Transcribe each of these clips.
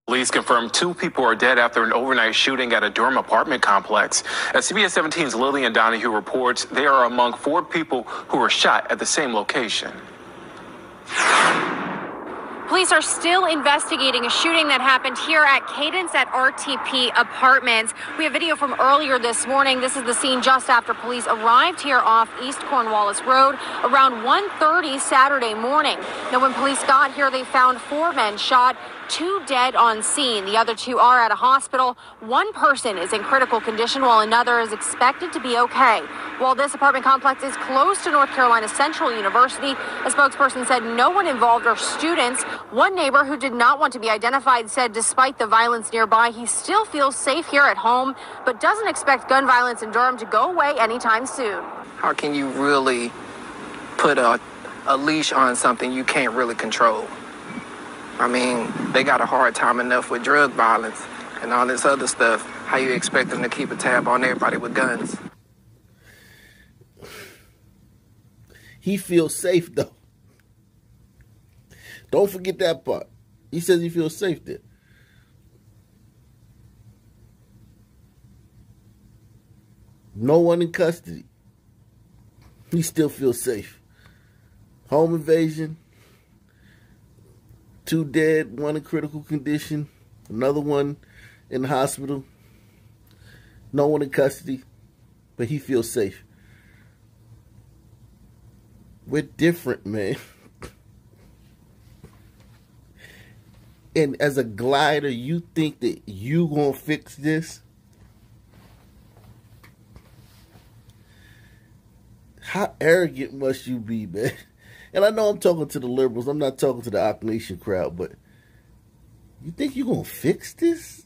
Police confirmed 2 people are dead after an overnight shooting at a Durham apartment complex. As CBS 17's Lillian Donahue reports, they are among 4 people who were shot at the same location. Police are still investigating a shooting that happened here at Cadence at RTP Apartments. We have video from earlier this morning. This is the scene just after police arrived here off East Cornwallis Road around 1:30 Saturday morning. Now, when police got here, they found 4 men shot, 2 dead on scene. The other 2 are at a hospital. 1 person is in critical condition while another is expected to be okay. While this apartment complex is close to North Carolina Central University, a spokesperson said no one involved are students. One neighbor who did not want to be identified said despite the violence nearby, he still feels safe here at home, but doesn't expect gun violence in Durham to go away anytime soon. How can you really put a leash on something you can't really control? I mean, they got a hard time enough with drug violence and all this other stuff. How you expect them to keep a tab on everybody with guns? He feels safe, though. Don't forget that part. He says he feels safe there. No one in custody. He still feels safe. Home invasion. 2 dead, 1 in critical condition, another one in the hospital. No one in custody, but he feels safe. We're different, man. And as a glider, you think that you gonna fix this? How arrogant must you be, man? And I know I'm talking to the liberals. I'm not talking to the Ock Nation crowd, but you think you're going to fix this?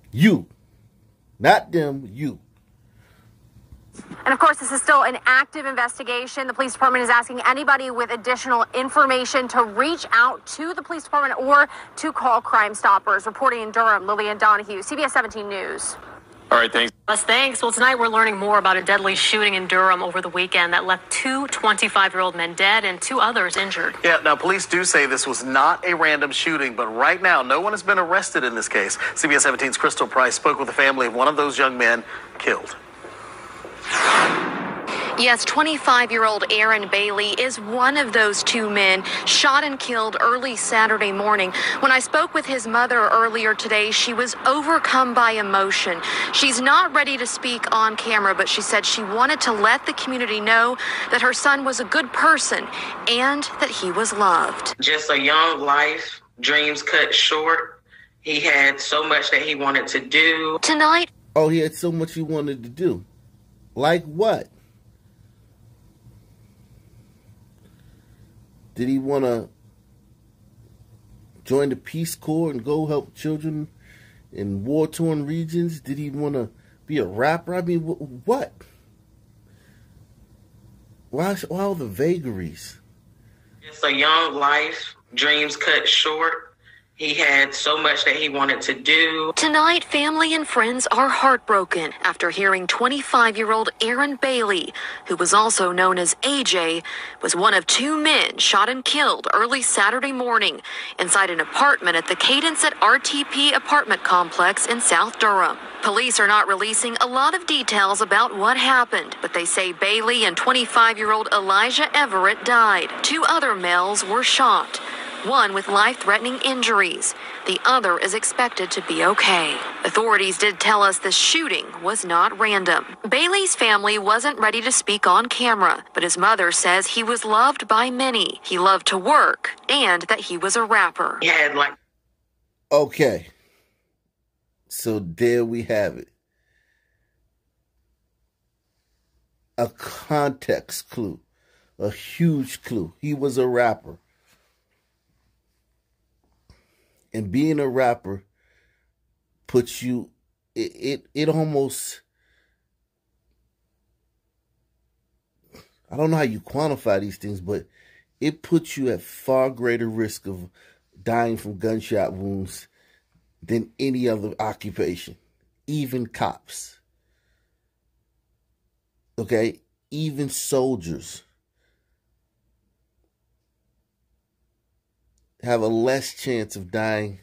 You. Not them, you. And of course, this is still an active investigation. The police department is asking anybody with additional information to reach out to the police department or to call Crime Stoppers. Reporting in Durham, Lillian Donahue, CBS 17 News. All right, thanks. Thanks. Well, tonight we're learning more about a deadly shooting in Durham over the weekend that left 2 25-year-old men dead and 2 others injured. Yeah, now police do say this was not a random shooting, but right now no one has been arrested in this case. CBS 17's Crystal Price spoke with the family of one of those young men killed. Yes, 25-year-old Aaron Bailey is one of those 2 men shot and killed early Saturday morning. When I spoke with his mother earlier today, she was overcome by emotion. She's not ready to speak on camera, but she said she wanted to let the community know that her son was a good person and that he was loved. Just a young life, dreams cut short. He had so much that he wanted to do. Tonight. Oh, he had so much he wanted to do. Like what? Did he want to join the Peace Corps and go help children in war-torn regions? Did he want to be a rapper? I mean, what? Why all the vagaries? It's a young life, dreams cut short. He had so much that he wanted to do. Tonight, family and friends are heartbroken after hearing 25-year-old Aaron Bailey, who was also known as AJ, was one of 2 men shot and killed early Saturday morning inside an apartment at the Cadence at RTP apartment complex in South Durham. Police are not releasing a lot of details about what happened, but they say Bailey and 25-year-old Elijah Everett died. 2 other males were shot. One with life-threatening injuries. The other is expected to be okay. Authorities did tell us the shooting was not random. Bailey's family wasn't ready to speak on camera, but his mother says he was loved by many. He loved to work and that he was a rapper. He had Okay. So there we have it. A context clue. A huge clue. He was a rapper. And being a rapper puts you, it almost, I don't know how you quantify these things, but it puts you at far greater risk of dying from gunshot wounds than any other occupation, even cops. Okay? Even soldiers have a less chance of dying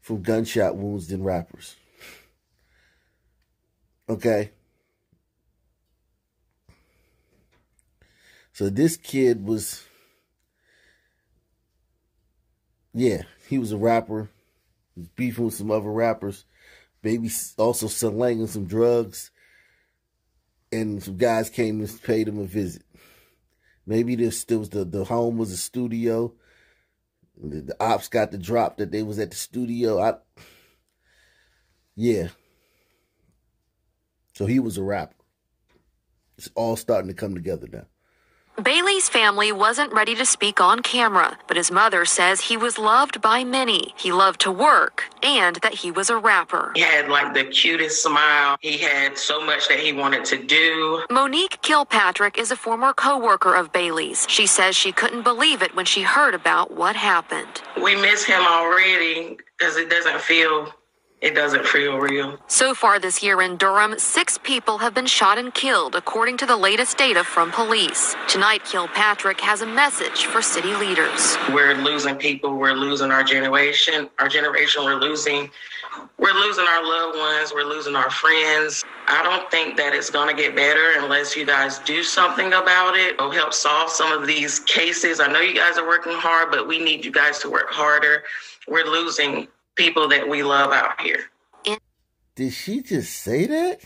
from gunshot wounds than rappers. Okay? So this kid was, he was a rapper. He was beefing with some other rappers. Maybe also slanging some drugs. And some guys came and paid him a visit. Maybe the home was a studio. The ops got the drop that they was at the studio. So he was a rapper. It's all starting to come together now. Bailey's family wasn't ready to speak on camera, but his mother says he was loved by many. He loved to work and that he was a rapper. He had like the cutest smile. He had so much that he wanted to do. Monique Kilpatrick is a former co-worker of Bailey's. She says she couldn't believe it when she heard about what happened. We miss him already because it doesn't feel real. So far this year in Durham, 6 people have been shot and killed, according to the latest data from police. Tonight, Kilpatrick has a message for city leaders. We're losing people. We're losing our generation. We're losing our loved ones. We're losing our friends. I don't think that it's going to get better unless you guys do something about it or help solve some of these cases. I know you guys are working hard, but we need you guys to work harder. We're losing people that we love out here. Did she just say that?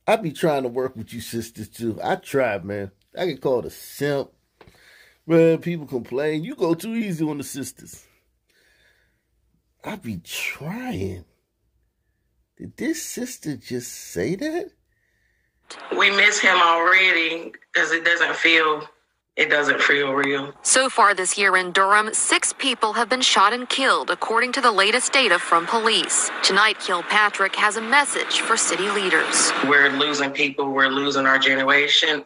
I be trying to work with you sisters too. I tried, man. I get called a simp. Man, people complain. You go too easy on the sisters. I be trying. Did this sister just say that? We miss him already because it doesn't feel real. So far this year in Durham, 6 people have been shot and killed, according to the latest data from police. Tonight, Kilpatrick has a message for city leaders. We're losing people. We're losing our generation.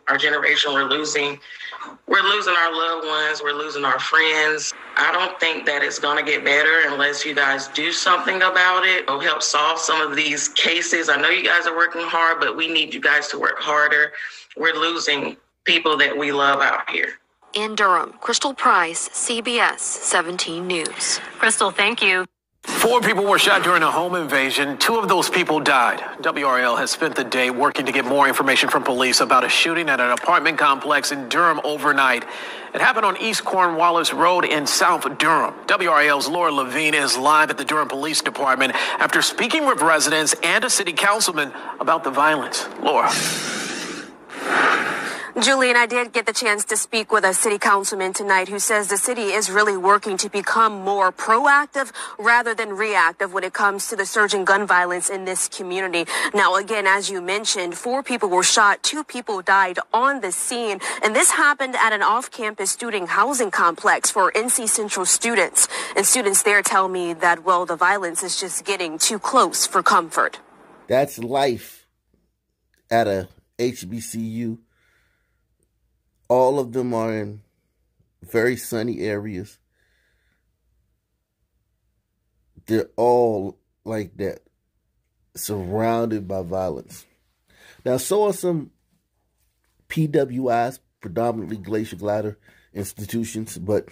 We're losing our loved ones. We're losing our friends. I don't think that it's going to get better unless you guys do something about it or help solve some of these cases. I know you guys are working hard, but we need you guys to work harder. We're losing people that we love out here. In Durham, Crystal Price, CBS 17 News. Crystal, thank you. 4 people were shot during a home invasion. 2 of those people died. WRAL has spent the day working to get more information from police about a shooting at an apartment complex in Durham overnight. It happened on East Cornwallis Road in South Durham. WRAL's Laura Levine is live at the Durham Police Department after speaking with residents and a city councilman about the violence. Laura. Julie, and I did get the chance to speak with a city councilman tonight who says the city is really working to become more proactive rather than reactive when it comes to the surging gun violence in this community. Now, again, as you mentioned, 4 people were shot, 2 people died on the scene, and this happened at an off-campus student housing complex for NC Central students. And students there tell me that, well, the violence is just getting too close for comfort. That's life at a HBCU. All of them are in very sunny areas. They're all like that, surrounded by violence. Now, so are some PWIs, predominantly glacier glider institutions, but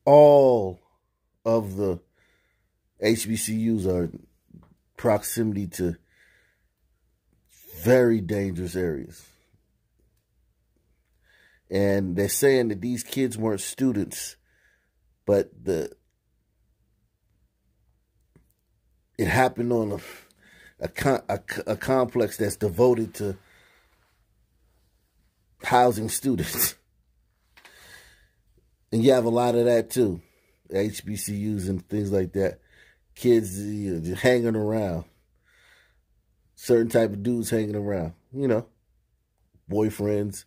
all of the HBCUs are in proximity to very dangerous areas. And they're saying that these kids weren't students, but it happened on a complex that's devoted to housing students. And you have a lot of that too. HBCUs and things like that. Kids just hanging around. Certain type of dudes hanging around, you know, boyfriends,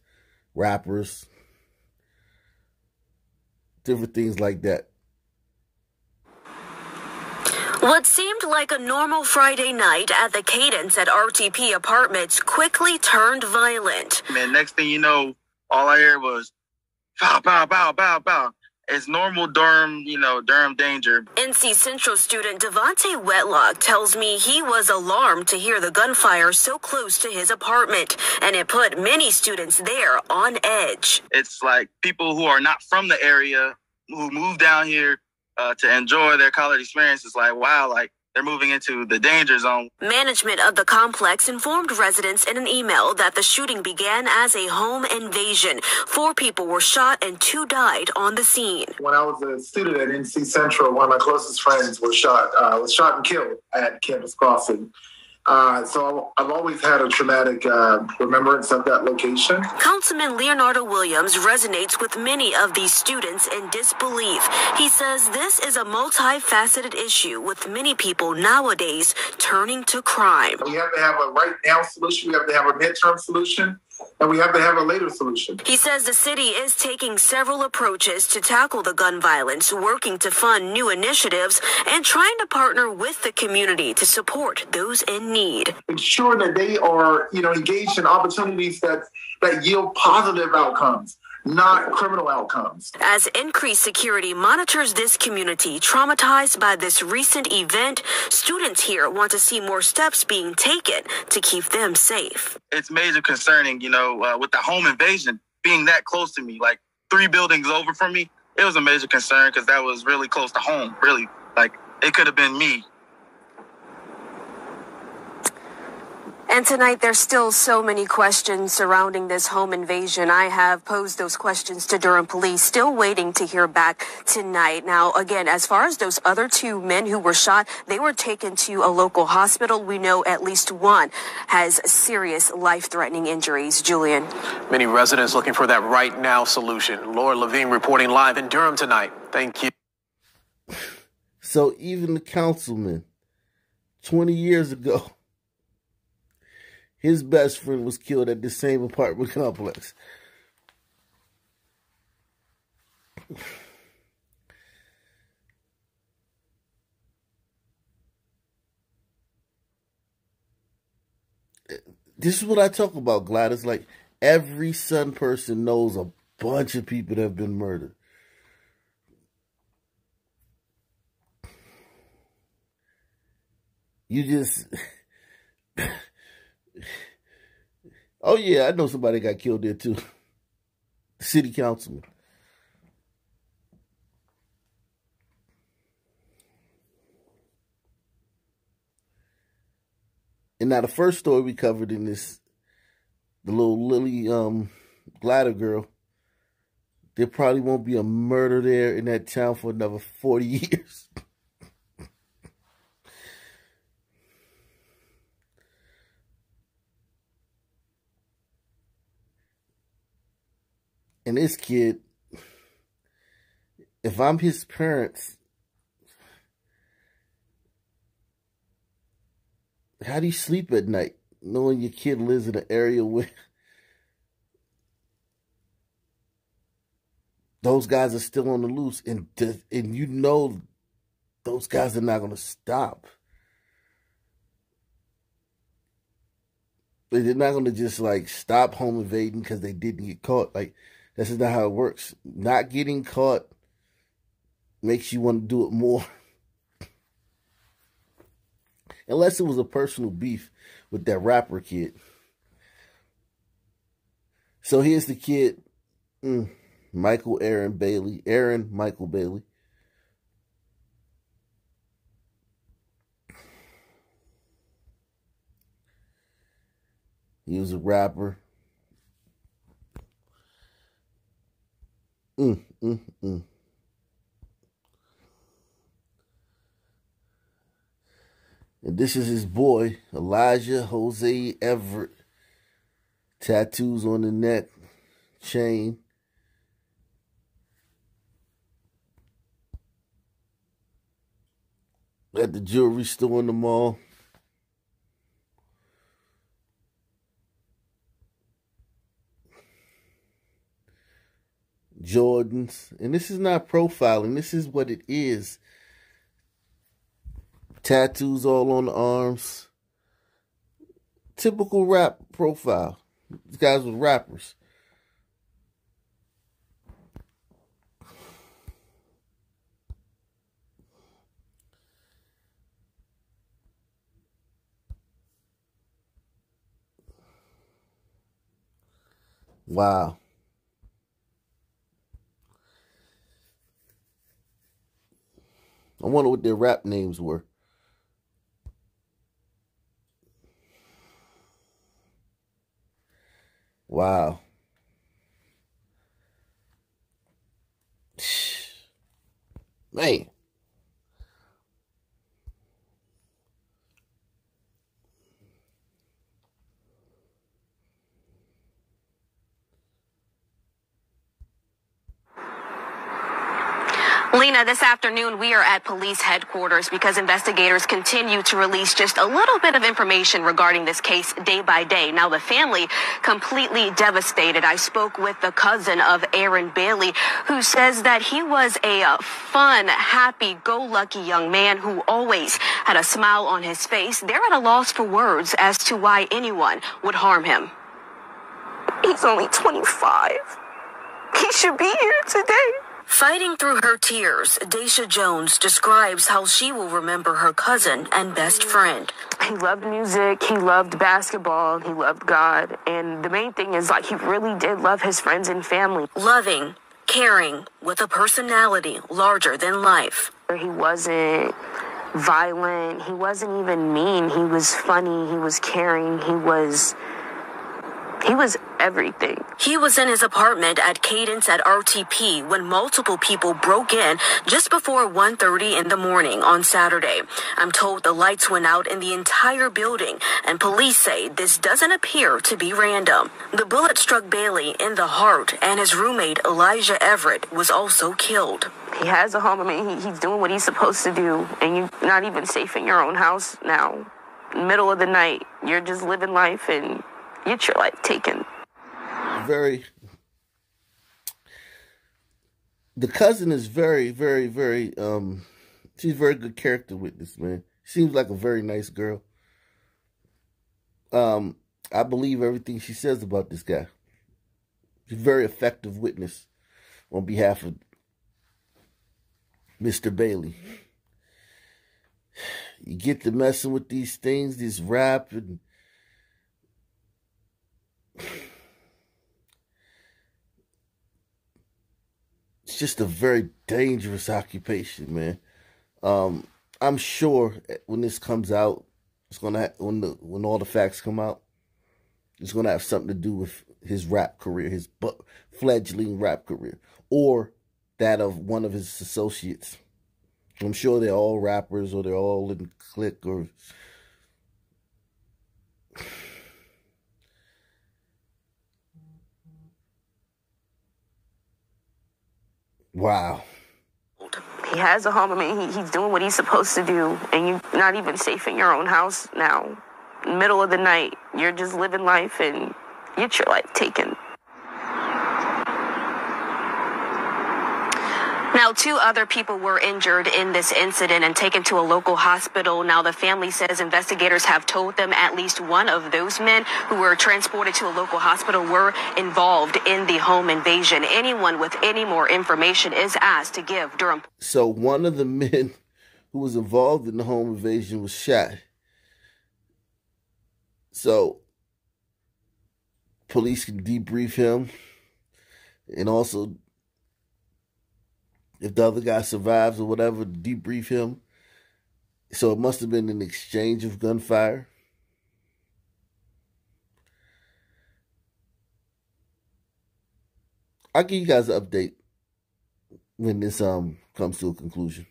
rappers, different things like that. What seemed like a normal Friday night at the Cadence at RTP Apartments quickly turned violent. Man, next thing you know, all I heard was pow, pow, pow, pow, pow. It's normal Durham, Durham danger. NC Central student Devontae Wetlock tells me he was alarmed to hear the gunfire so close to his apartment, and it put many students there on edge. It's like people who are not from the area who moved down here to enjoy their college experience. It's like, wow, like they're moving into the danger zone. Management of the complex informed residents in an email that the shooting began as a home invasion. 4 people were shot and 2 died on the scene. When I was a student at NC Central, one of my closest friends was shot and killed at Campus Crossing. So I've always had a traumatic remembrance of that location. Councilman Leonardo Williams resonates with many of these students in disbelief. He says this is a multifaceted issue with many people nowadays turning to crime. We have to have a right now solution. We have to have a midterm solution. And we have to have a later solution. He says the city is taking several approaches to tackle the gun violence, working to fund new initiatives and trying to partner with the community to support those in need. Ensure that they are, engaged in opportunities that yield positive outcomes, not criminal outcomes. As increased security monitors this community traumatized by this recent event, students here want to see more steps being taken to keep them safe. It's major concerning, with the home invasion being that close to me, like 3 buildings over from me. It was a major concern because that was really close to home, really. Like, it could have been me. And tonight, there's still so many questions surrounding this home invasion. I have posed those questions to Durham police, still waiting to hear back tonight. Now, again, as far as those other 2 men who were shot, they were taken to a local hospital. We know at least one has serious life-threatening injuries. Julian. Many residents looking for that right now solution. Laura Levine reporting live in Durham tonight. Thank you. So even the councilman, 20 years ago, his best friend was killed at the same apartment complex. This is what I talk about, Gladys. Like, every Sun person knows a bunch of people that have been murdered. You just... Oh, yeah, I know somebody got killed there, too. City councilman. And now the first story we covered in this, the little Lily Glider girl, there probably won't be a murder there in that town for another 40 years. And this kid, if I'm his parents, how do you sleep at night knowing your kid lives in an area where those guys are still on the loose, and you know those guys are not going to stop. They're not going to just like stop home invading because they didn't get caught. Like, that's not how it works. Not getting caught makes you want to do it more. Unless it was a personal beef with that rapper kid. So here's the kid, Michael Aaron Bailey. Aaron Michael Bailey. He was a rapper. And this is his boy, Elijah Jose Everett. Tattoos on the neck, chain. At the jewelry store in the mall. Jordans. And this is not profiling. This is what it is. Tattoos all on the arms. Typical rap profile. These guys were rappers. Wow. I wonder what their rap names were. Wow. Man. Lena, this afternoon we are at police headquarters because investigators continue to release just a little bit of information regarding this case day by day. Now, the family completely devastated. I spoke with the cousin of Aaron Bailey, who says that he was a fun, happy-go-lucky young man who always had a smile on his face. They're at a loss for words as to why anyone would harm him. He's only 25. He should be here today. Fighting through her tears, Daisha Jones describes how she will remember her cousin and best friend. He loved music, he loved basketball, he loved God, and the main thing is, like, he really did love his friends and family. Loving, caring, with a personality larger than life. He wasn't violent, he wasn't even mean, he was funny, he was caring, he was everything. He was in his apartment at Cadence at RTP when multiple people broke in just before 1:30 in the morning on Saturday. I'm told the lights went out in the entire building, and police say this doesn't appear to be random. The bullet struck Bailey in the heart, and his roommate Elijah Everett was also killed. He has a home. I mean, he's doing what he's supposed to do, and you're not even safe in your own house now. Middle of the night, you're just living life, and you get your life taken. The cousin is very, very, very, she's a very good character witness, man. Seems like a very nice girl. I believe everything she says about this guy. She's a very effective witness on behalf of Mr. Bailey. You get to messing with these things, this rap, and it's just a very dangerous occupation, man. I'm sure when this comes out, it's gonna when all the facts come out, it's gonna have something to do with his rap career, his fledgling rap career, or that of one of his associates. I'm sure they're all rappers, or they're all in clique, or wow. He has a home. I mean, he's doing what he's supposed to do, and you're not even safe in your own house now. Middle of the night, you're just living life, and you get your life taken. Now, 2 other people were injured in this incident and taken to a local hospital. Now, the family says investigators have told them at least one of those men who were transported to a local hospital were involved in the home invasion. Anyone with any more information is asked to give Durham. So one of the men who was involved in the home invasion was shot. So police can debrief him, and also, if the other guy survives or whatever, debrief him. So it must have been an exchange of gunfire. I'll give you guys an update when this comes to a conclusion.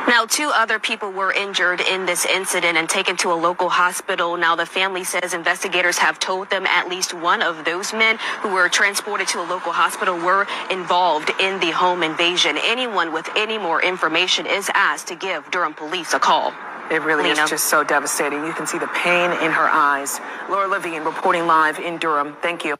Now, 2 other people were injured in this incident and taken to a local hospital. Now, the family says investigators have told them at least one of those men who were transported to a local hospital were involved in the home invasion. Anyone with any more information is asked to give Durham police a call. It really is just so devastating. You can see the pain in her eyes. Laura Levine reporting live in Durham. Thank you.